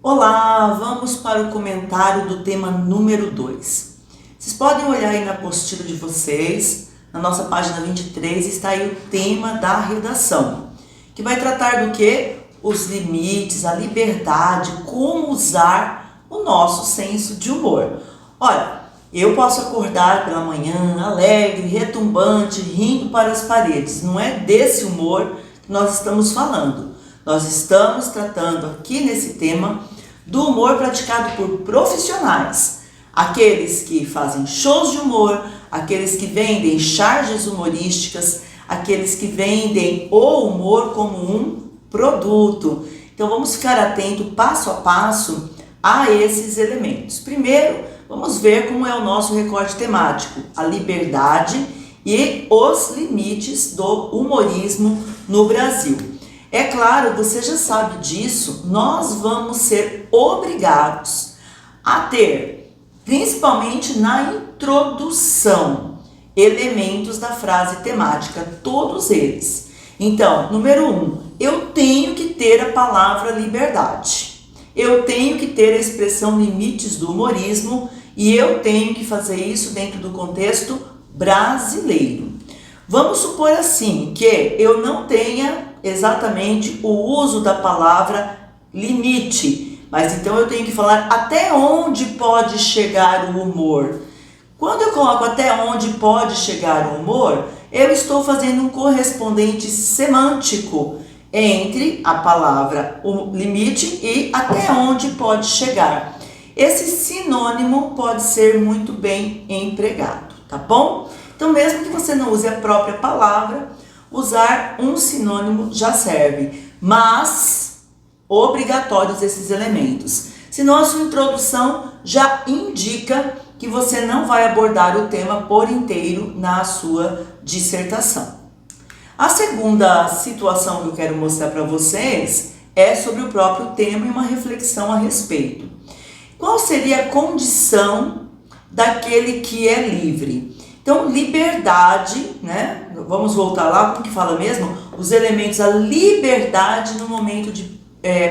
Olá, vamos para o comentário do tema número 2. Vocês podem olhar aí na apostila de vocês, na nossa página 23, está aí o tema da redação, que vai tratar do que? Os limites, a liberdade, como usar o nosso senso de humor. Olha, eu posso acordar pela manhã alegre, retumbante, rindo para as paredes. Não é desse humor que nós estamos falando. Nós estamos tratando aqui nesse tema do humor praticado por profissionais. Aqueles que fazem shows de humor, aqueles que vendem charges humorísticas, aqueles que vendem o humor como um produto. Então vamos ficar atento passo a passo a esses elementos. Primeiro, vamos ver como é o nosso recorte temático, a liberdade e os limites do humorismo no Brasil. É claro, você já sabe disso, nós vamos ser obrigados a ter, principalmente na introdução, elementos da frase temática, todos eles. Então, número 1, eu tenho que ter a palavra liberdade. Eu tenho que ter a expressão limites do humorismo e eu tenho que fazer isso dentro do contexto brasileiro. Vamos supor assim, que eu não tenha exatamente o uso da palavra limite, mas então eu tenho que falar até onde pode chegar o humor. Quando eu coloco até onde pode chegar o humor, eu estou fazendo um correspondente semântico entre a palavra o limite e até onde pode chegar. Esse sinônimo pode ser muito bem empregado, tá bom? Então, mesmo que você não use a própria palavra, usar um sinônimo já serve, mas obrigatórios esses elementos. Senão a sua introdução já indica que você não vai abordar o tema por inteiro na sua dissertação. A segunda situação que eu quero mostrar para vocês é sobre o próprio tema e uma reflexão a respeito. Qual seria a condição daquele que é livre? Então, liberdade, né? Vamos voltar lá, como que fala mesmo? Os elementos, a liberdade no momento de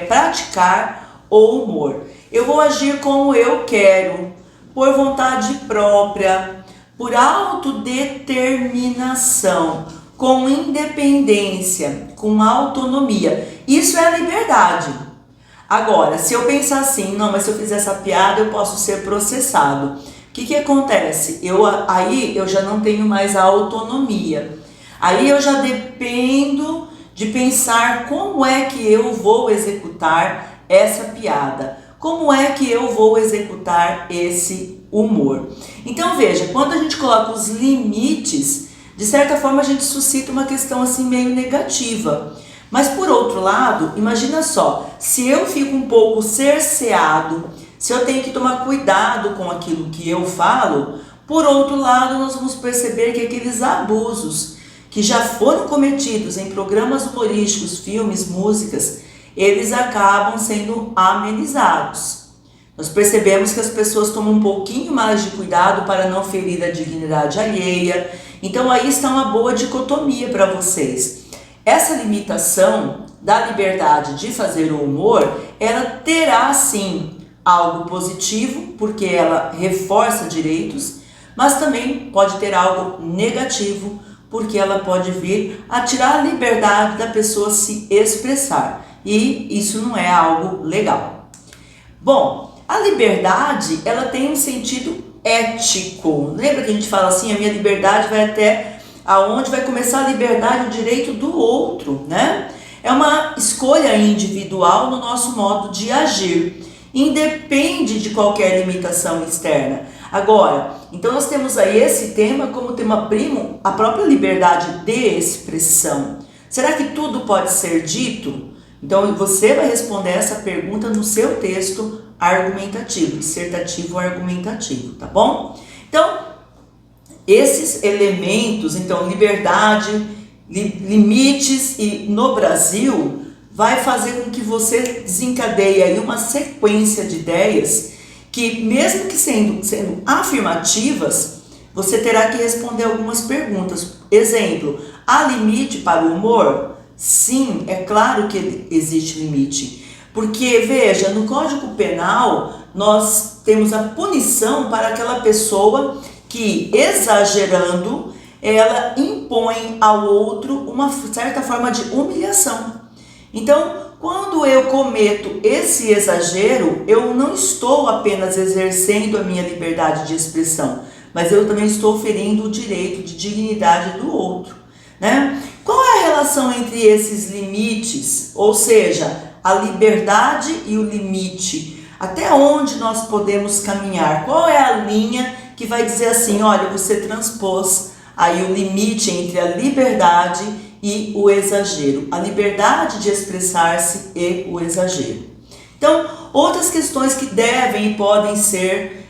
praticar o humor. Eu vou agir como eu quero, por vontade própria, por autodeterminação, com independência, com autonomia. Isso é a liberdade. Agora, se eu pensar assim, não, mas se eu fizer essa piada, eu posso ser processado. O que acontece? Aí eu já não tenho mais a autonomia. Aí eu já dependo de pensar como é que eu vou executar essa piada. Como é que eu vou executar esse humor. Então veja, quando a gente coloca os limites, de certa forma a gente suscita uma questão assim meio negativa. Mas por outro lado, imagina só, se eu fico um pouco cerceado, se eu tenho que tomar cuidado com aquilo que eu falo, por outro lado, nós vamos perceber que aqueles abusos que já foram cometidos em programas humorísticos, filmes, músicas, eles acabam sendo amenizados. Nós percebemos que as pessoas tomam um pouquinho mais de cuidado para não ferir a dignidade alheia. Então aí está uma boa dicotomia para vocês. Essa limitação da liberdade de fazer o humor, ela terá sim algo positivo, porque ela reforça direitos, mas também pode ter algo negativo, porque ela pode vir a tirar a liberdade da pessoa se expressar, e isso não é algo legal. Bom, a liberdade, ela tem um sentido ético. Lembra que a gente fala assim, a minha liberdade vai até aonde vai começar a liberdade, o direito do outro, né? É uma escolha individual no nosso modo de agir. Independe de qualquer limitação externa. Agora, então nós temos aí esse tema como tema primo, a própria liberdade de expressão. Será que tudo pode ser dito? Então você vai responder essa pergunta no seu texto argumentativo, dissertativo argumentativo, tá bom? Então, esses elementos, então liberdade, limites e no Brasil, vai fazer com que você desencadeie aí uma sequência de ideias que, mesmo que sendo afirmativas, você terá que responder algumas perguntas. Exemplo, há limite para o humor? Sim, é claro que existe limite. Porque, veja, no Código Penal, nós temos a punição para aquela pessoa que, exagerando, ela impõe ao outro uma certa forma de humilhação. Então, quando eu cometo esse exagero, eu não estou apenas exercendo a minha liberdade de expressão, mas eu também estou ferindo o direito de dignidade do outro, né? Qual é a relação entre esses limites? Ou seja, a liberdade e o limite. Até onde nós podemos caminhar? Qual é a linha que vai dizer assim, olha, você transpôs aí o limite entre a liberdade e o exagero, a liberdade de expressar-se e o exagero. Então, outras questões que devem e podem ser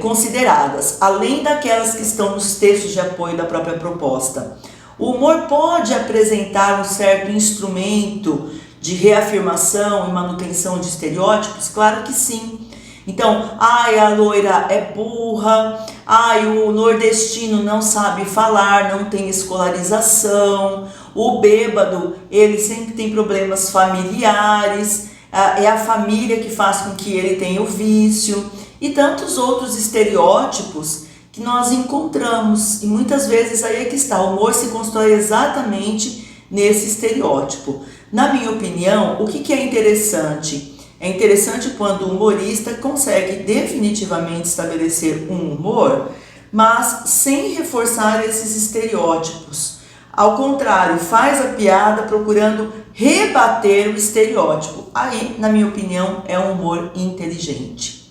consideradas, além daquelas que estão nos textos de apoio da própria proposta. O humor pode apresentar um certo instrumento de reafirmação e manutenção de estereótipos? Claro que sim. Então, ai, a loira é burra, ai, o nordestino não sabe falar, não tem escolarização, o bêbado, ele sempre tem problemas familiares, é a família que faz com que ele tenha o vício, e tantos outros estereótipos que nós encontramos. E muitas vezes aí é que está, o humor se constrói exatamente nesse estereótipo. Na minha opinião, o que é interessante? É interessante quando o humorista consegue definitivamente estabelecer um humor, mas sem reforçar esses estereótipos. Ao contrário, faz a piada procurando rebater o estereótipo. Aí, na minha opinião, é um humor inteligente.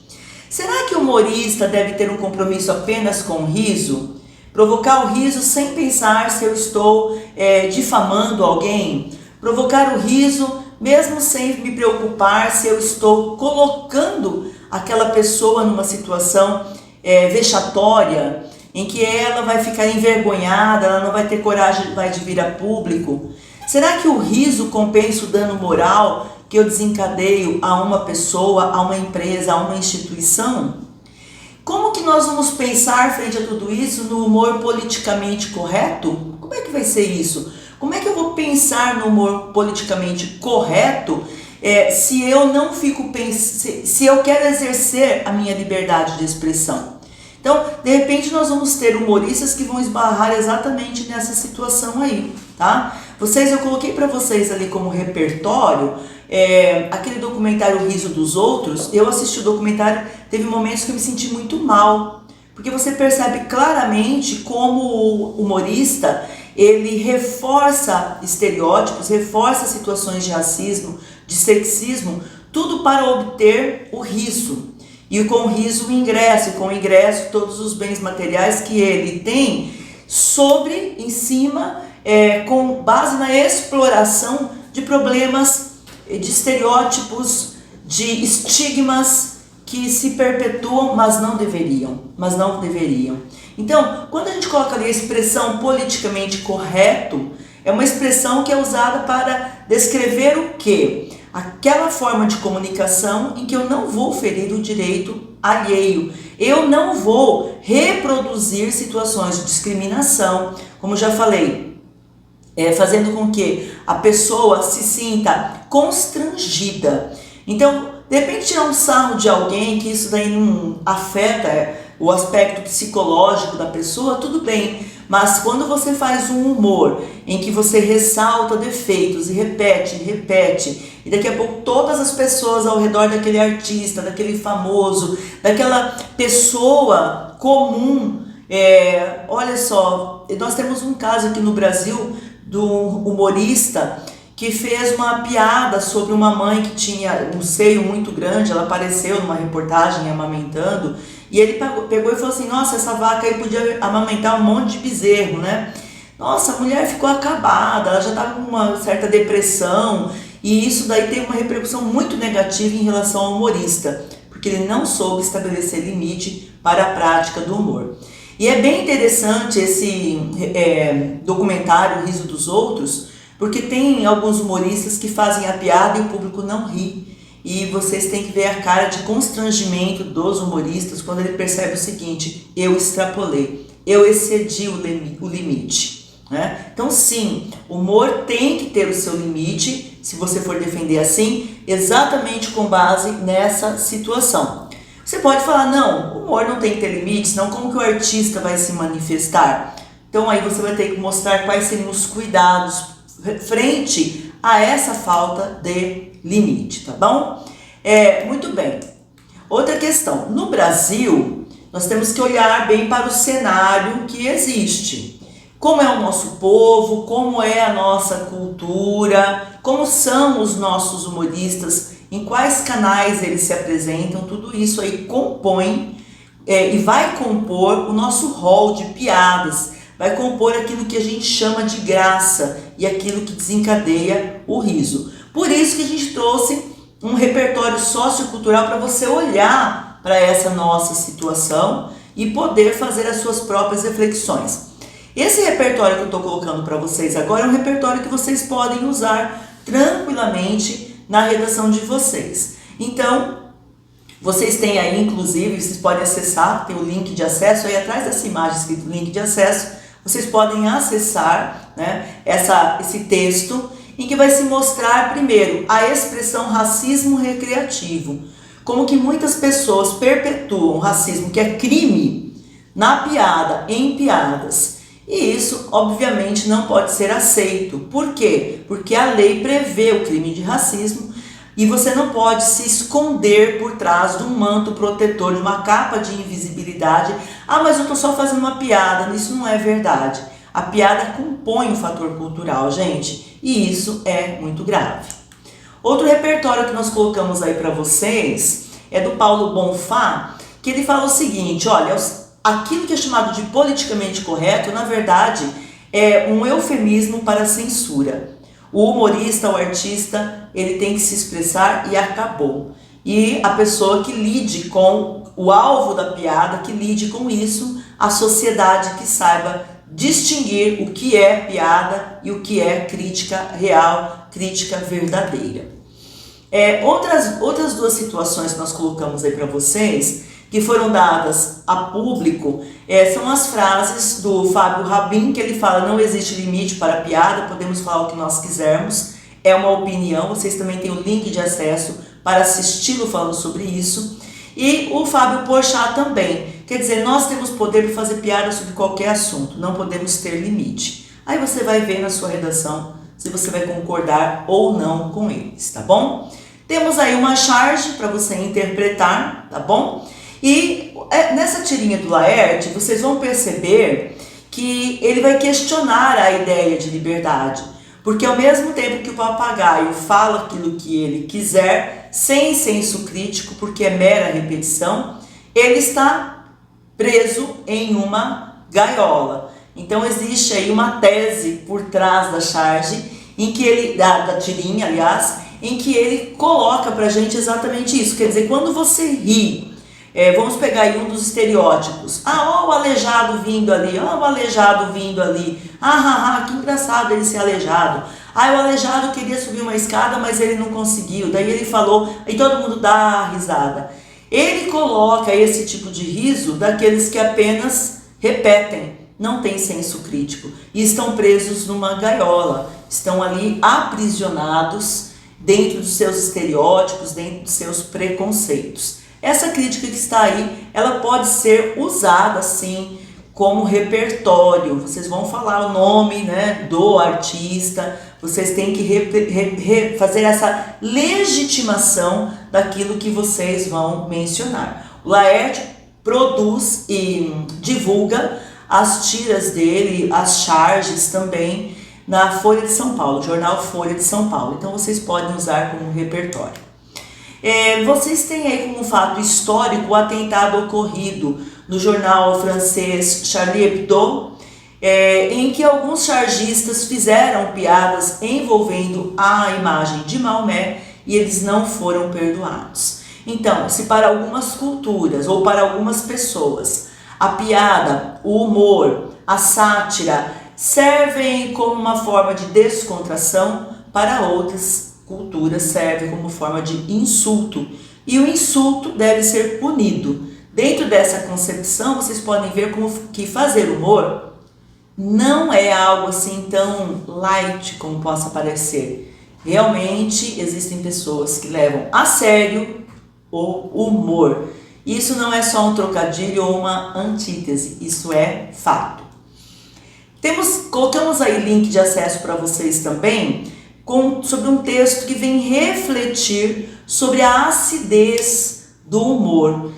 Será que o humorista deve ter um compromisso apenas com o riso? Provocar o riso sem pensar se eu estou difamando alguém? Provocar o riso mesmo sem me preocupar se eu estou colocando aquela pessoa numa situação vexatória, em que ela vai ficar envergonhada, ela não vai ter coragem de vir a público? Será que o riso compensa o dano moral que eu desencadeio a uma pessoa, a uma empresa, a uma instituição? Como que nós vamos pensar frente a tudo isso no humor politicamente correto? Como é que vai ser isso? Como é que eu vou pensar no humor politicamente correto se eu não fico se eu quero exercer a minha liberdade de expressão? Então, de repente, nós vamos ter humoristas que vão esbarrar exatamente nessa situação aí, tá? Eu coloquei para vocês ali como repertório aquele documentário Riso dos Outros. Eu assisti o documentário, teve momentos que eu me senti muito mal, porque você percebe claramente como o humorista ele reforça estereótipos, reforça situações de racismo, de sexismo, tudo para obter o riso. E com o riso o ingresso, e com o ingresso todos os bens materiais que ele tem em cima, com base na exploração de problemas, de estereótipos, de estigmas que se perpetuam, mas não deveriam. Então, quando a gente coloca ali a expressão politicamente correto, é uma expressão que é usada para descrever o quê? Aquela forma de comunicação em que eu não vou ferir o direito alheio. Eu não vou reproduzir situações de discriminação, como já falei, fazendo com que a pessoa se sinta constrangida. Então, de repente tirar um sarro de alguém, que isso daí não afeta o aspecto psicológico da pessoa, tudo bem. Mas quando você faz um humor em que você ressalta defeitos e repete, e daqui a pouco todas as pessoas ao redor daquele artista, daquele famoso, daquela pessoa comum, olha só, nós temos um caso aqui no Brasil de um humorista que fez uma piada sobre uma mãe que tinha um seio muito grande. Ela apareceu numa reportagem amamentando, e ele pegou e falou assim: nossa, essa vaca aí podia amamentar um monte de bezerro, né? Nossa, a mulher ficou acabada, ela já estava com uma certa depressão, e isso daí tem uma repercussão muito negativa em relação ao humorista, porque ele não soube estabelecer limite para a prática do humor. E é bem interessante esse documentário Riso dos Outros, porque tem alguns humoristas que fazem a piada e o público não ri. E vocês têm que ver a cara de constrangimento dos humoristas quando ele percebe o seguinte: eu extrapolei, eu excedi o limite. né? Então sim, o humor tem que ter o seu limite, se você for defender assim, exatamente com base nessa situação. Você pode falar, não, o humor não tem que ter limites, senão como que o artista vai se manifestar? Então aí você vai ter que mostrar quais seriam os cuidados frente a essa falta de limite, tá bom? Muito bem. Outra questão, no Brasil, nós temos que olhar bem para o cenário que existe. Como é o nosso povo, como é a nossa cultura, como são os nossos humoristas, em quais canais eles se apresentam, tudo isso aí compõe e vai compor o nosso rol de piadas, vai compor aquilo que a gente chama de graça e aquilo que desencadeia o riso. Por isso que a gente trouxe um repertório sociocultural para você olhar para essa nossa situação e poder fazer as suas próprias reflexões. Esse repertório que eu estou colocando para vocês agora é um repertório que vocês podem usar tranquilamente na redação de vocês. Então, vocês têm aí, inclusive, vocês podem acessar, tem o link de acesso aí atrás dessa imagem escrito link de acesso, vocês podem acessar, né, esse texto em que vai se mostrar primeiro a expressão racismo recreativo, como que muitas pessoas perpetuam o racismo, que é crime, na piada, em piadas. E isso, obviamente, não pode ser aceito. Por quê? Porque a lei prevê o crime de racismo e você não pode se esconder por trás de um manto protetor, de uma capa de invisibilidade. Ah, mas eu estou só fazendo uma piada. Isso não é verdade. A piada compõe o fator cultural, gente, e isso é muito grave. Outro repertório que nós colocamos aí para vocês é do Paulo Bonfá, que ele fala o seguinte, olha, aquilo que é chamado de politicamente correto, na verdade, é um eufemismo para censura. O humorista, o artista, ele tem que se expressar e acabou. E a pessoa que lide com o alvo da piada, que lide com isso, a sociedade que saiba distinguir o que é piada e o que é crítica real, crítica verdadeira. Outras duas situações que nós colocamos aí para vocês, que foram dadas a público, são as frases do Fábio Rabin, que ele fala, não existe limite para a piada, podemos falar o que nós quisermos, é uma opinião, vocês também têm o link de acesso para assisti-lo falando sobre isso. E o Fábio Porchat também, quer dizer, nós temos poder para fazer piada sobre qualquer assunto, não podemos ter limite. Aí você vai ver na sua redação se você vai concordar ou não com eles, tá bom? Temos aí uma charge para você interpretar, tá bom? E nessa tirinha do Laerte, vocês vão perceber que ele vai questionar a ideia de liberdade. Porque ao mesmo tempo que o papagaio fala aquilo que ele quiser, sem senso crítico, porque é mera repetição, ele está preso em uma gaiola. Então existe aí uma tese por trás da charge, em que ele, da tirinha, aliás, em que ele coloca pra gente exatamente isso. Quer dizer, quando você ri, vamos pegar aí um dos estereótipos. Ó o aleijado vindo ali, ó o aleijado vindo ali. Que engraçado ele ser aleijado. O aleijado queria subir uma escada, mas ele não conseguiu. Daí ele falou, e todo mundo dá a risada. Ele coloca esse tipo de riso daqueles que apenas repetem, não têm senso crítico e estão presos numa gaiola, estão ali aprisionados dentro dos seus estereótipos, dentro dos seus preconceitos. Essa crítica que está aí, ela pode ser usada sim como repertório. Vocês vão falar o nome, né, do artista, vocês têm que fazer essa legitimação daquilo que vocês vão mencionar. O Laerte produz e divulga as tiras dele, as charges também na Folha de São Paulo, jornal Folha de São Paulo. Então vocês podem usar como repertório. Vocês têm aí como fato histórico o atentado ocorrido no jornal francês Charlie Hebdo, em que alguns chargistas fizeram piadas envolvendo a imagem de Maomé e eles não foram perdoados. Então, se para algumas culturas ou para algumas pessoas a piada, o humor, a sátira servem como uma forma de descontração, para outras culturas serve como forma de insulto. E o insulto deve ser punido. Dentro dessa concepção, vocês podem ver como que fazer humor não é algo assim tão light como possa parecer. Realmente existem pessoas que levam a sério o humor. Isso não é só um trocadilho ou uma antítese, isso é fato. Colocamos aí link de acesso para vocês também sobre um texto que vem refletir sobre a acidez do humor.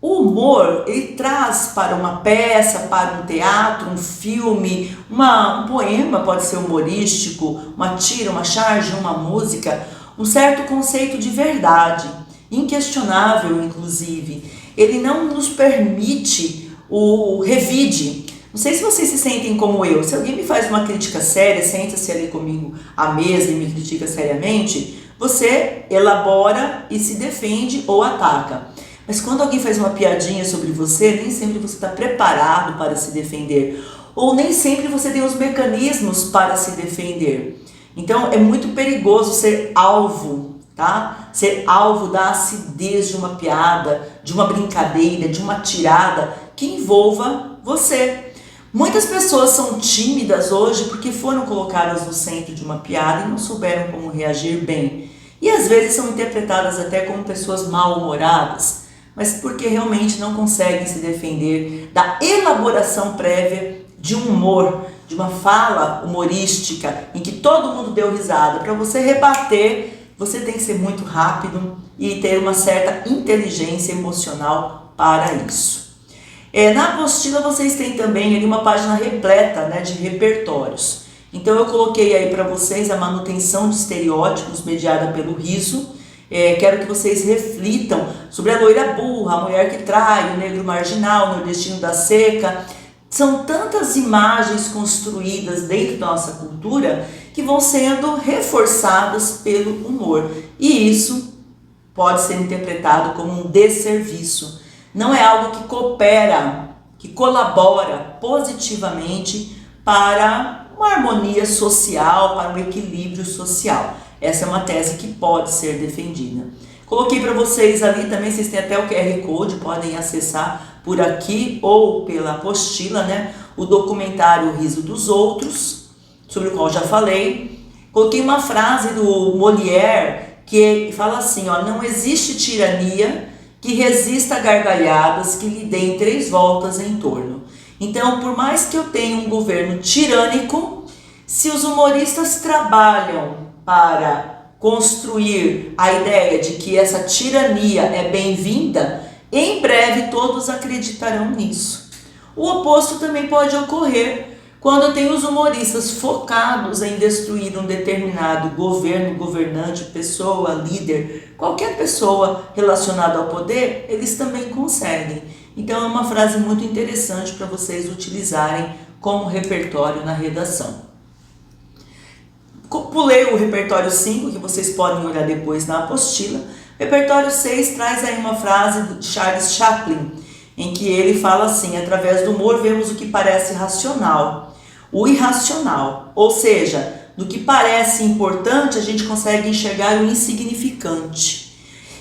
O humor, ele traz para uma peça, para um teatro, um filme, um poema pode ser humorístico, uma tira, uma charge, uma música, um certo conceito de verdade, inquestionável inclusive. Ele não nos permite o revide. Não sei se vocês se sentem como eu. Se alguém me faz uma crítica séria, senta-se ali comigo à mesa e me critica seriamente, você elabora e se defende ou ataca. Mas quando alguém faz uma piadinha sobre você, nem sempre você está preparado para se defender. Ou nem sempre você tem os mecanismos para se defender. Então é muito perigoso ser alvo, tá? Ser alvo da acidez de uma piada, de uma brincadeira, de uma tirada que envolva você. Muitas pessoas são tímidas hoje porque foram colocadas no centro de uma piada e não souberam como reagir bem. E às vezes são interpretadas até como pessoas mal-humoradas, mas porque realmente não conseguem se defender da elaboração prévia de um humor, de uma fala humorística em que todo mundo deu risada. Para você rebater, você tem que ser muito rápido e ter uma certa inteligência emocional para isso. Na apostila vocês têm também ali uma página repleta, né, de repertórios. Então eu coloquei aí para vocês a manutenção de estereótipos mediada pelo riso. Quero que vocês reflitam sobre a loira burra, a mulher que trai, o negro marginal, o nordestino da seca. São tantas imagens construídas dentro da nossa cultura que vão sendo reforçadas pelo humor. E isso pode ser interpretado como um desserviço. Não é algo que coopera, que colabora positivamente para uma harmonia social, para um equilíbrio social. Essa é uma tese que pode ser defendida. Coloquei para vocês ali também, vocês têm até o QR Code, podem acessar por aqui ou pela apostila, né? O documentário O Riso dos Outros, sobre o qual já falei. Coloquei uma frase do Molière que fala assim, ó, não existe tirania que resista a gargalhadas que lhe deem 3 voltas em torno. Então, por mais que eu tenha um governo tirânico, se os humoristas trabalham para construir a ideia de que essa tirania é bem-vinda, em breve todos acreditarão nisso. O oposto também pode ocorrer quando eu tenho os humoristas focados em destruir um determinado governo, governante, pessoa, líder, qualquer pessoa relacionada ao poder, eles também conseguem. Então é uma frase muito interessante para vocês utilizarem como repertório na redação. Pulei o repertório 5, que vocês podem olhar depois na apostila. Repertório 6 traz aí uma frase de Charles Chaplin, em que ele fala assim, através do humor vemos o que parece racional, o irracional, ou seja, do que parece importante a gente consegue enxergar o insignificante.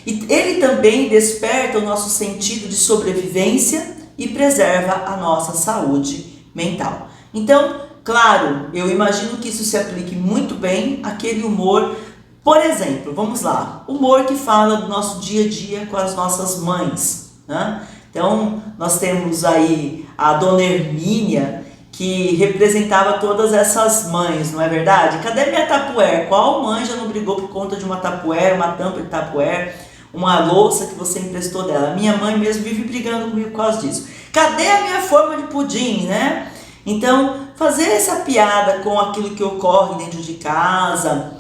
E ele também desperta o nosso sentido de sobrevivência e preserva a nossa saúde mental. Então, claro, eu imagino que isso se aplique muito bem àquele humor, por exemplo, vamos lá, humor que fala do nosso dia a dia com as nossas mães, né? Então, nós temos aí a Dona Hermínia, que representava todas essas mães, não é verdade? Cadê minha Tupperware? Qual mãe já não brigou por conta de uma Tupperware, uma tampa de Tupperware, uma louça que você emprestou dela? Minha mãe mesmo vive brigando comigo por causa disso. Cadê a minha forma de pudim, né? Então, fazer essa piada com aquilo que ocorre dentro de casa,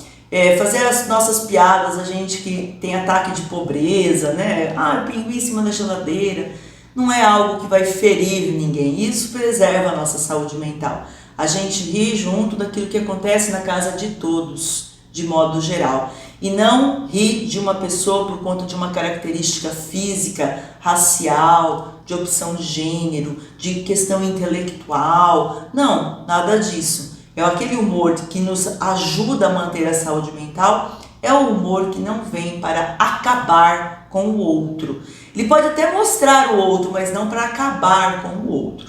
fazer as nossas piadas, a gente que tem ataque de pobreza, né? O pinguim em cima da geladeira, não é algo que vai ferir ninguém, isso preserva a nossa saúde mental. A gente ri junto daquilo que acontece na casa de todos, de modo geral. E não ri de uma pessoa por conta de uma característica física, racial, de opção de gênero, de questão intelectual. Não, nada disso. É aquele humor que nos ajuda a manter a saúde mental, é o humor que não vem para acabar com o outro. Ele pode até mostrar o outro, mas não para acabar com o outro.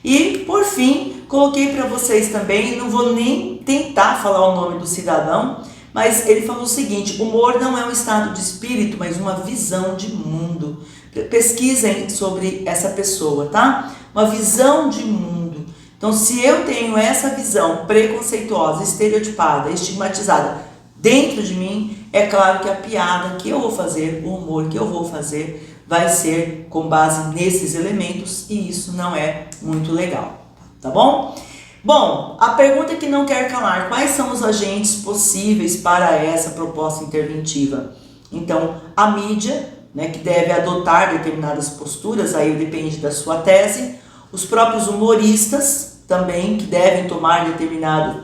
E, por fim, coloquei para vocês também, não vou nem tentar falar o nome do cidadão, mas ele falou o seguinte: humor não é um estado de espírito, mas uma visão de mundo. Pesquisem sobre essa pessoa, tá? Uma visão de mundo. Então, se eu tenho essa visão preconceituosa, estereotipada, estigmatizada dentro de mim, é claro que a piada que eu vou fazer, o humor que eu vou fazer, vai ser com base nesses elementos, e isso não é muito legal, tá bom? Bom, a pergunta que não quer calar: quais são os agentes possíveis para essa proposta interventiva? Então, a mídia, né, que deve adotar determinadas posturas, aí depende da sua tese, os próprios humoristas também, que devem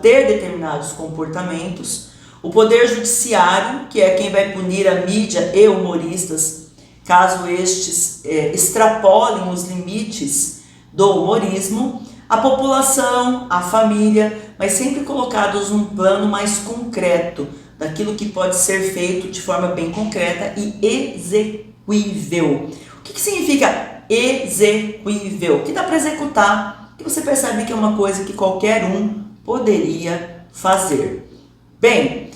ter determinados comportamentos, o poder judiciário, que é quem vai punir a mídia e humoristas, caso estes extrapolem os limites do humorismo, a população, a família, mas sempre colocados num plano mais concreto, daquilo que pode ser feito de forma bem concreta e execuível. O que significa execuível? Que dá para executar, que você percebe que é uma coisa que qualquer um poderia fazer. Bem,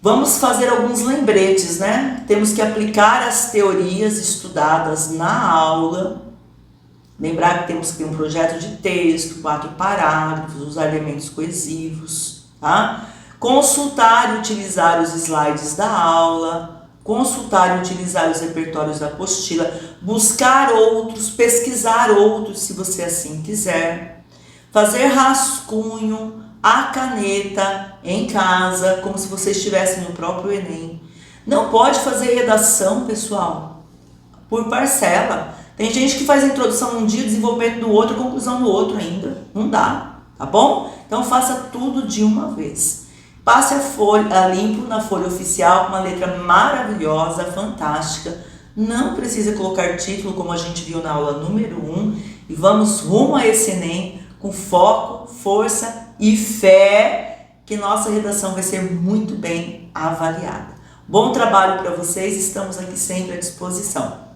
vamos fazer alguns lembretes, né? Temos que aplicar as teorias estudadas na aula. Lembrar que temos que ter um projeto de texto, 4 parágrafos, usar elementos coesivos, tá? Consultar e utilizar os slides da aula, consultar e utilizar os repertórios da apostila, buscar outros, pesquisar outros, se você assim quiser, fazer rascunho a caneta em casa, como se você estivesse no próprio Enem. Não pode fazer redação, pessoal, por parcela. Tem gente que faz a introdução num dia, desenvolvimento no outro, conclusão no outro ainda. Não dá, tá bom? Então faça tudo de uma vez. Passe a limpo na folha oficial com uma letra maravilhosa, fantástica. Não precisa colocar título, como a gente viu na aula número 1. E vamos rumo a esse Enem com foco, força e fé, que nossa redação vai ser muito bem avaliada. Bom trabalho para vocês, estamos aqui sempre à disposição.